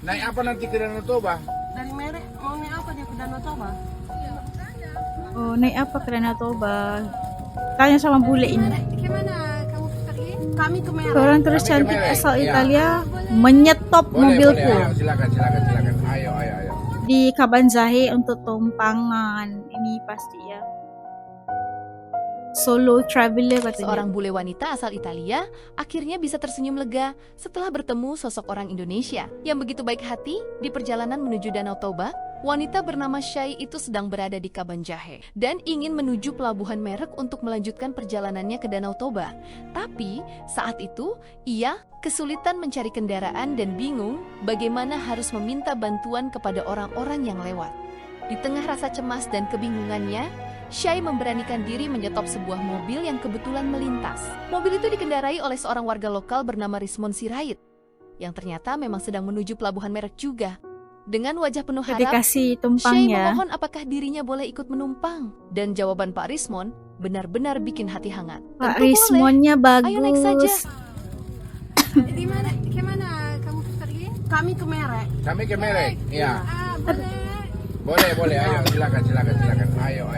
Naik apa nanti ke Danau Toba? Dari merek mau naik apa dia ke Danau Toba? Oh, naik apa ke Danau Toba? Tanya sama bule ini. Gimana kamu pergi? Kami ke merek. Seorang turis Kami ke cantik Merek, asal iya. Italia menyetop Boleh, mobilku boleh. Ayo, silakan. Ayo. di Kabanjahe untuk tumpangan. Ini pasti ya. Solo traveler katanya. Seorang bule wanita asal Italia akhirnya bisa tersenyum lega setelah bertemu sosok orang Indonesia yang begitu baik hati. Di perjalanan menuju Danau Toba, wanita bernama Syai itu sedang berada di Kabanjahe dan ingin menuju pelabuhan Merek untuk melanjutkan perjalanannya ke Danau Toba. Tapi saat itu ia kesulitan mencari kendaraan dan bingung bagaimana harus meminta bantuan kepada orang-orang yang lewat. Di tengah rasa cemas dan kebingungannya, Syai memberanikan diri menyetop sebuah mobil yang kebetulan melintas. Mobil itu dikendarai oleh seorang warga lokal bernama Rismon Sirait, yang ternyata memang sedang menuju pelabuhan Merek juga. Dengan wajah penuh harap, Dikasih tumpang Syai ya. memohon apakah dirinya boleh ikut menumpang. Dan jawaban Pak Rismon benar-benar bikin hati hangat. Pak Tentu boleh. Rismonnya Ayo naik saja. bagus. Gimana kamu pergi? Kami ke merek. Kami ke Merek. Iya. Boleh. Boleh. Ayo, silakan. Ayo.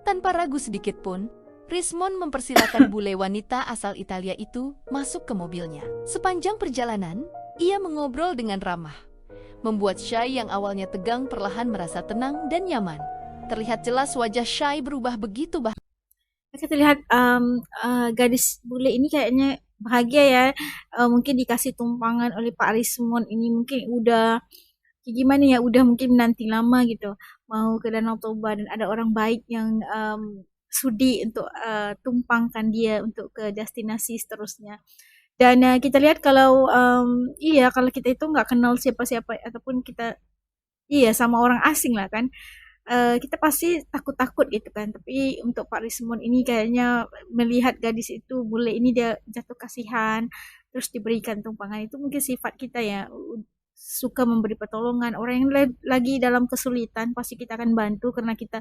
Tanpa ragu sedikit pun, Rismon mempersilakan bule wanita asal Italia itu masuk ke mobilnya. Sepanjang perjalanan, ia mengobrol dengan ramah, membuat Syai yang awalnya tegang perlahan merasa tenang dan nyaman. Terlihat jelas wajah Syai berubah begitu Kita lihat gadis bule ini kayaknya bahagia ya. Mungkin dikasih tumpangan oleh Pak Rismon ini mungkin udah gimana ya, udah mungkin menanti lama gitu mau ke Danau Toba dan ada orang baik yang sudi untuk tumpangkan dia untuk ke destinasi seterusnya. Dan kita lihat kalau kalau kita itu nggak kenal siapa-siapa ataupun kita sama orang asing lah kan, kita pasti takut-takut gitu kan. Tapi untuk Pak Rismon ini kayaknya melihat gadis itu bule ini dia jatuh kasihan terus diberikan tumpangan, itu mungkin sifat kita ya, suka memberi pertolongan. Orang yang lagi dalam kesulitan pasti kita akan bantu karena kita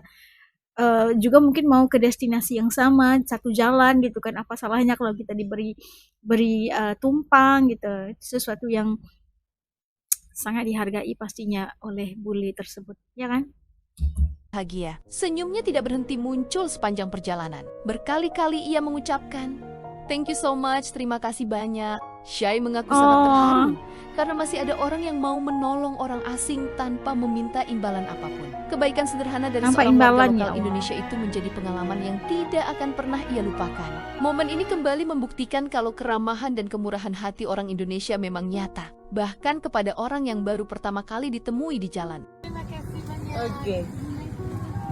juga mungkin mau ke destinasi yang sama, satu jalan gitu kan. Apa salahnya kalau kita beri tumpang gitu. Itu sesuatu yang sangat dihargai pastinya oleh bule tersebut, ya kan? bahagia. Senyumnya tidak berhenti muncul sepanjang perjalanan. Berkali-kali ia mengucapkan, "Thank you so much, terima kasih banyak." Syai mengaku sangat terharu karena masih ada orang yang mau menolong orang asing tanpa meminta imbalan apapun. Kebaikan sederhana dari Tanpa seorang warga imbalan, ya lokal Allah. Indonesia itu menjadi pengalaman yang tidak akan pernah ia lupakan. Momen ini kembali membuktikan kalau keramahan dan kemurahan hati orang Indonesia memang nyata, bahkan kepada orang yang baru pertama kali ditemui di jalan. Oke.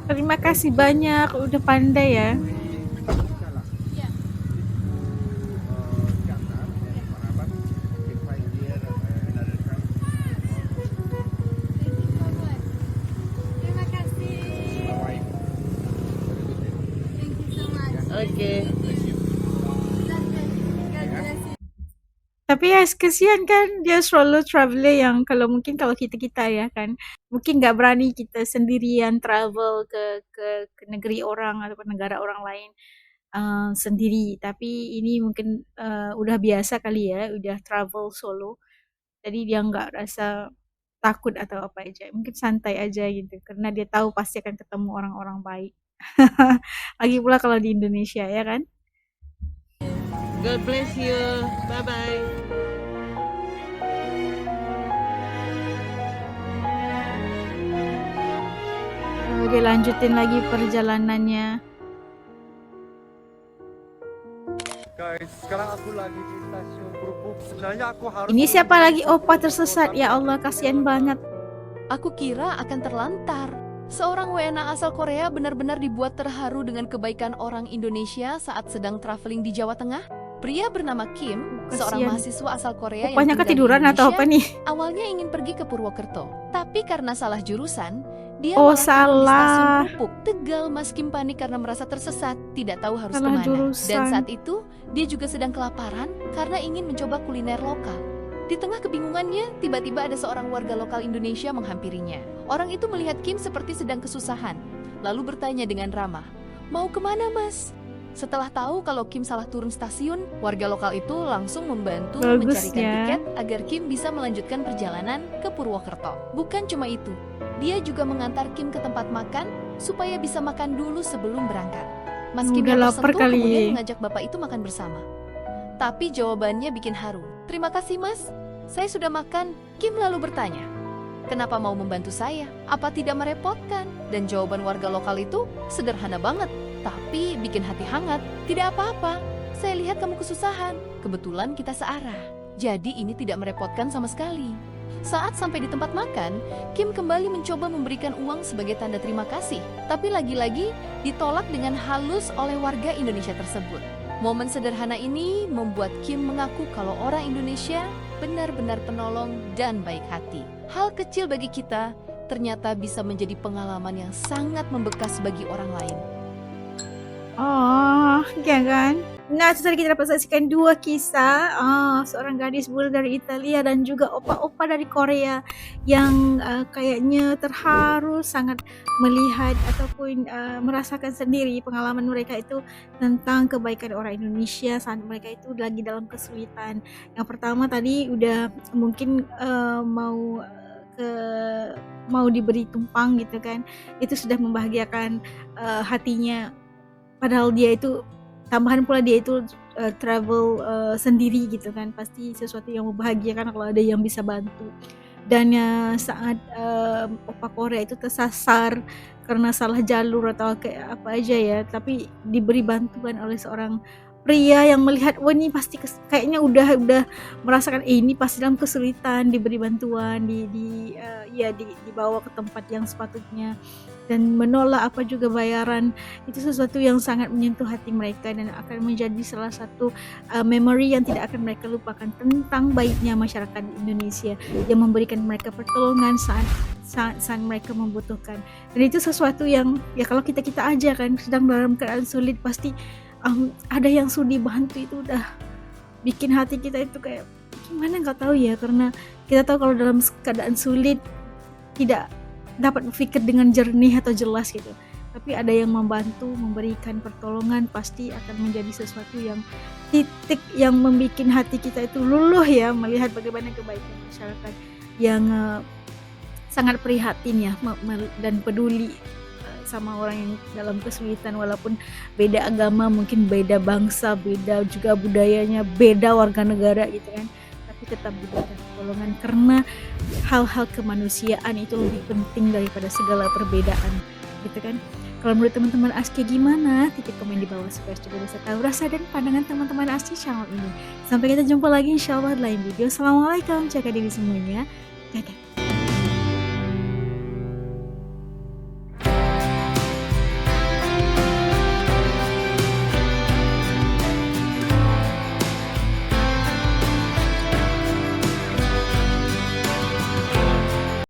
Terima kasih banyak, udah pandai ya. Oke. Tapi ya kesian kan, dia solo traveler yang kalau kita ya kan, mungkin nggak berani kita sendirian travel ke negeri orang atau ke negara orang lain sendiri. Tapi ini mungkin udah biasa kali ya, udah travel solo. Jadi dia nggak rasa takut atau apa aja, mungkin santai aja gitu karena dia tahu pasti akan ketemu orang-orang baik. Lagi pula kalau di Indonesia ya kan. God bless you. Bye bye. Dia lanjutin lagi perjalanannya. Guys, sekarang aku lagi di stasiun Krukuk. Sebenarnya aku harus... Ini siapa lagi? Opa tersesat. Ya Allah, kasihan banget. Aku kira akan terlantar. Seorang WNA asal Korea benar-benar dibuat terharu dengan kebaikan orang Indonesia saat sedang traveling di Jawa Tengah. Pria bernama Kim, seorang Kasian. mahasiswa asal Korea yang Opanya tinggal di ketiduran atau Indonesia, apa nih? awalnya ingin pergi ke Purwokerto. Tapi karena salah jurusan, dia Oh, malah turun di stasiun salah. Krupuk. Tegal, Mas Kim panik karena merasa tersesat, tidak tahu harus Salah kemana. jurusan. Dan saat itu, dia juga sedang kelaparan karena ingin mencoba kuliner lokal. Di tengah kebingungannya, tiba-tiba ada seorang warga lokal Indonesia menghampirinya. Orang itu melihat Kim seperti sedang kesusahan, lalu bertanya dengan ramah, "Mau kemana, Mas?" Setelah tahu kalau Kim salah turun stasiun, warga lokal itu langsung membantu Bagus mencarikan ya. tiket agar Kim bisa melanjutkan perjalanan ke Purwokerto. Bukan cuma itu, dia juga mengantar Kim ke tempat makan supaya bisa makan dulu sebelum berangkat. Mas Kim Udah yang lapar tersentuh kali. kemudian mengajak bapak itu makan bersama. Tapi jawabannya bikin haru. Terima kasih mas, saya sudah makan. Kim lalu bertanya, kenapa mau membantu saya? Apa tidak merepotkan? Dan jawaban warga lokal itu sederhana banget, tapi bikin hati hangat. Tidak apa-apa, saya lihat kamu kesusahan. Kebetulan kita searah. Jadi ini tidak merepotkan sama sekali. Saat sampai di tempat makan, Kim kembali mencoba memberikan uang sebagai tanda terima kasih. Tapi lagi-lagi ditolak dengan halus oleh warga Indonesia tersebut. Momen sederhana ini membuat Kim mengaku kalau orang Indonesia benar-benar penolong dan baik hati. Hal kecil bagi kita ternyata bisa menjadi pengalaman yang sangat membekas bagi orang lain. Oh, ya kan? Nah, itu tadi kita dapat saksikan dua kisah, seorang gadis bule dari Italia dan juga opa-opa dari Korea yang kayaknya terharu sangat melihat ataupun merasakan sendiri pengalaman mereka itu tentang kebaikan orang Indonesia saat mereka itu lagi dalam kesulitan. Yang pertama tadi udah mungkin mau diberi tumpang gitu kan, itu sudah membahagiakan hatinya. Padahal dia itu tambahan pula dia itu travel sendiri gitu kan, pasti sesuatu yang membahagiakan kalau ada yang bisa bantu. Dan saat opa Korea itu tersasar karena salah jalur atau kayak apa aja ya, tapi diberi bantuan oleh seorang pria yang melihat, wah ini pasti kayaknya udah merasakan ini pasti dalam kesulitan, diberi bantuan, dibawa ke tempat yang sepatutnya dan menolak apa juga bayaran. Itu sesuatu yang sangat menyentuh hati mereka dan akan menjadi salah satu memori yang tidak akan mereka lupakan tentang baiknya masyarakat Indonesia yang memberikan mereka pertolongan saat mereka membutuhkan. Dan itu sesuatu yang ya kalau kita aja kan sedang dalam keadaan sulit, pasti ada yang sudi bantu, itu udah bikin hati kita itu kayak gimana nggak tahu ya, karena kita tahu kalau dalam keadaan sulit tidak dapat berpikir dengan jernih atau jelas gitu, tapi ada yang membantu, memberikan pertolongan, pasti akan menjadi sesuatu yang titik yang membuat hati kita itu luluh ya, melihat bagaimana kebaikan masyarakat yang sangat prihatin ya dan peduli sama orang yang dalam kesulitan, walaupun beda agama, mungkin beda bangsa, beda juga budayanya, beda warga negara gitu kan, tapi tetap diberikan pertolongan karena hal-hal kemanusiaan itu lebih penting daripada segala perbedaan gitu kan. Kalau menurut teman-teman ASKI gimana? Titip komen di bawah supaya juga bisa tahu rasa dan pandangan teman-teman ASKI channel ini. Sampai kita jumpa lagi insyaallah di lain video. Assalamualaikum, jaga diri semuanya. Dadah.